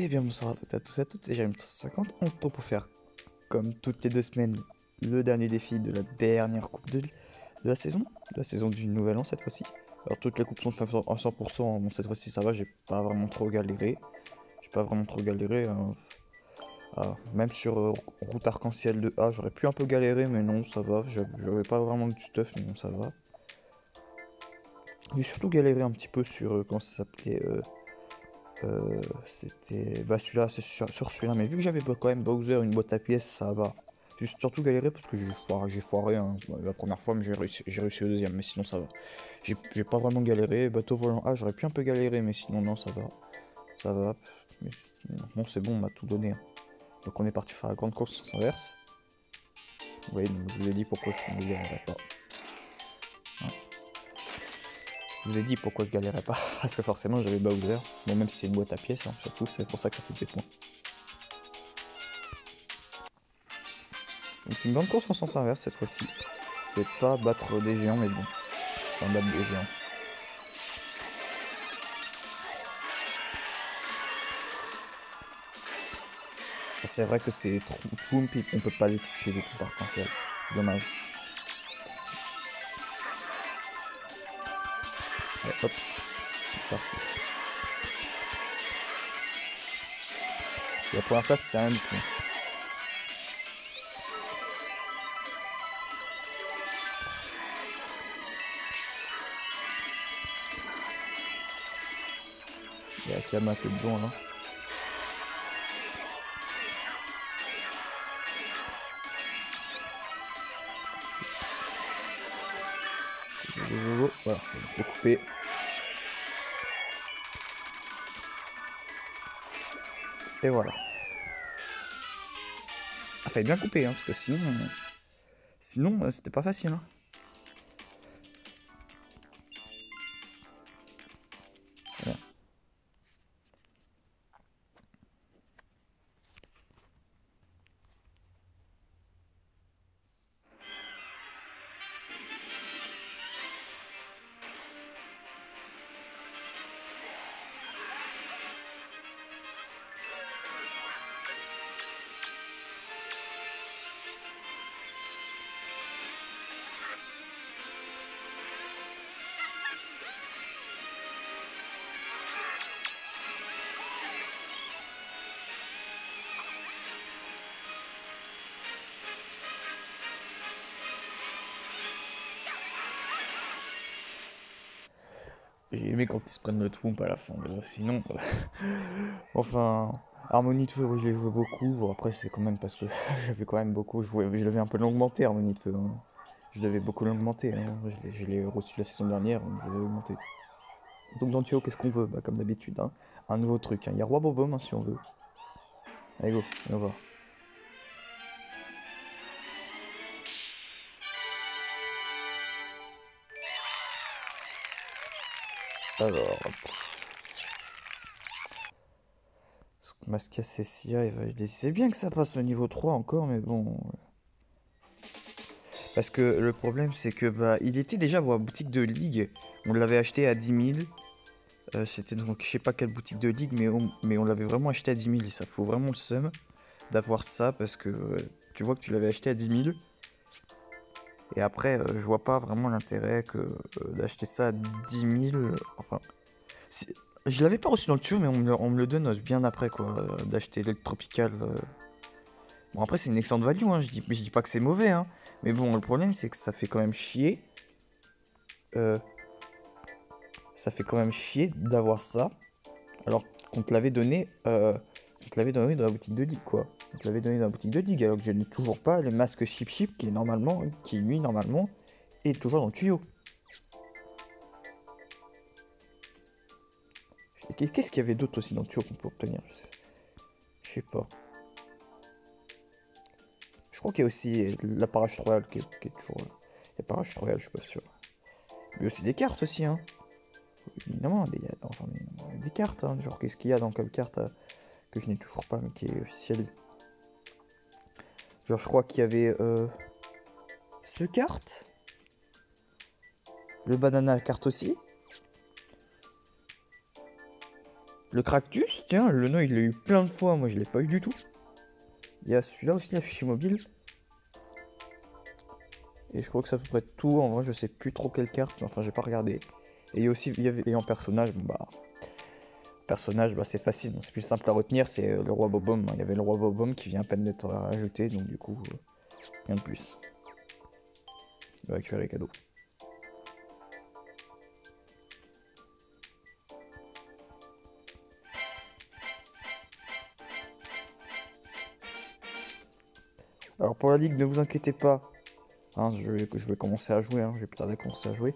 Eh bien bonsoir à tous et à toutes, c'est Jérémy350. On se retrouve pour faire, comme toutes les 2 semaines, le dernier défi de la dernière coupe de la saison du nouvel an cette fois-ci. Alors toutes les coupes sont à 100%, bon cette fois-ci ça va, j'ai pas vraiment trop galéré. Hein. Même sur route arc-en-ciel de A, j'aurais pu un peu galérer, mais non, ça va, j'avais pas vraiment du stuff, mais non, ça va. J'ai surtout galéré un petit peu sur, comment ça s'appelait, c'était. Bah celui-là, c'est sur celui-là, mais vu que j'avais quand même Bowser, une boîte à pièces, ça va. J'ai surtout galéré parce que j'ai foiré hein, la première fois, mais j'ai réussi au deuxième, mais sinon ça va. J'ai pas vraiment galéré. Bateau volant A, j'aurais pu un peu galérer, mais sinon non, ça va. Ça va. Mais non, c'est bon, on m'a tout donné. Hein. Donc on est parti faire la grande course sens inverse. Vous voyez, donc je vous ai dit pourquoi je ne galérais pas. Hein. Je vous ai dit pourquoi je galérais pas, parce que forcément j'avais Bowser. Bon, même si c'est une boîte à pièces, hein, surtout, c'est pour ça que ça fait des points. Donc c'est une grande course en sens inverse cette fois-ci. C'est pas battre des géants, mais bon. Enfin, battre des géants. C'est vrai que c'est trop puis on peut pas les toucher les trucs arc-en-ciel. C'est dommage. Allez, hop. C'est parti. Et la première place, c'est rien du tout. Il y a Akama qui est dedans là. Voilà, c'est coupé. Et voilà. Ah, fallait bien couper, hein, parce que sinon c'était pas facile. Hein. Voilà. J'ai aimé quand ils se prennent le Twomp à la fin, mais sinon... enfin... Harmonie de feu, oui, je l'ai joué beaucoup. Bon, après, c'est quand même parce que j'avais quand même beaucoup... Je devais un peu l'augmenter, Harmonie de feu. Hein. Je devais beaucoup l'augmenter. Hein. Je l'ai reçu la saison dernière, donc je l'ai augmenté. Donc dans Tuyau, qu'est-ce qu'on veut? Bah, comme d'habitude, hein. Un nouveau truc. Hein. Il y a Roi Bobom, hein, si on veut. Allez, go, on va voir. Alors... Masca Cessia, c'est bien que ça passe au niveau 3 encore, mais bon... Parce que le problème, c'est que bah, il était déjà à la boutique de Ligue. On l'avait acheté à 10 000. C'était donc, je sais pas quelle boutique de Ligue, mais on l'avait vraiment acheté à 10 000. Et ça faut vraiment le seum d'avoir ça parce que tu vois que tu l'avais acheté à 10 000. Et après, je vois pas vraiment l'intérêt d'acheter ça à 10 000. Enfin, je l'avais pas reçu dans le tuyau, mais on me le donne bien après, quoi. D'acheter l'Elect Tropical. Bon, après, c'est une excellente value, hein. Je dis pas que c'est mauvais, hein. Mais bon, le problème, c'est que ça fait quand même chier. Ça fait quand même chier d'avoir ça. Alors qu'on te l'avait donné, dans la boutique de Ligue, quoi. On te l'avait donné dans la boutique de Ligue, alors que je n'ai toujours pas le masque Chip qui lui, normalement, est toujours dans le tuyau. Qu'est-ce qu'il y avait d'autre aussi dans le tuyau qu'on peut obtenir? Je sais pas. Je crois qu'il y a aussi la Parachute Royale qui est toujours... La Parachute Royale, je suis pas sûr. Mais aussi des cartes aussi, hein. Évidemment, des cartes, hein. Genre, qu'est-ce qu'il y a dans quelle carte que je n'ai toujours pas, mais qui est officielle. Genre, je crois qu'il y avait ce carte. Le banana carte aussi. Le Cractus, tiens, le nom il l'a eu plein de fois, moi je l'ai pas eu du tout. Il y a celui-là aussi, la fichier mobile. Et je crois que c'est à peu près tout. En vrai, je sais plus trop quelle carte. Enfin, j'ai pas regardé. Et il y a aussi, et en personnage, bon, bah. Personnage, bah, c'est facile. C'est plus simple à retenir. C'est le roi Bobom. Il y avait le roi Bobom qui vient à peine d'être ajouté. Donc, du coup, rien de plus. Il va récupérer les cadeaux. Alors, pour la ligue, ne vous inquiétez pas. Hein, je vais commencer à jouer. Hein, j'ai plus tard à commencer à jouer.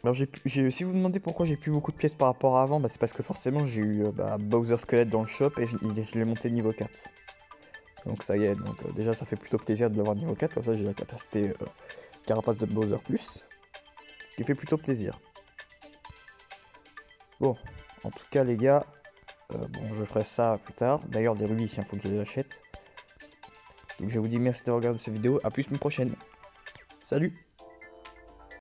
Alors si vous vous demandez pourquoi j'ai plus beaucoup de pièces par rapport à avant, bah, c'est parce que forcément j'ai eu Bowser Squelette dans le shop et je l'ai monté niveau 4. Donc ça y est, donc déjà ça fait plutôt plaisir de l'avoir niveau 4, comme ça j'ai la capacité carapace de Bowser plus, ce qui fait plutôt plaisir. Bon, en tout cas les gars, bon je ferai ça plus tard. D'ailleurs les rubis, il faut que je les achète. Donc je vous dis merci de regarder cette vidéo, à plus une prochaine. Salut!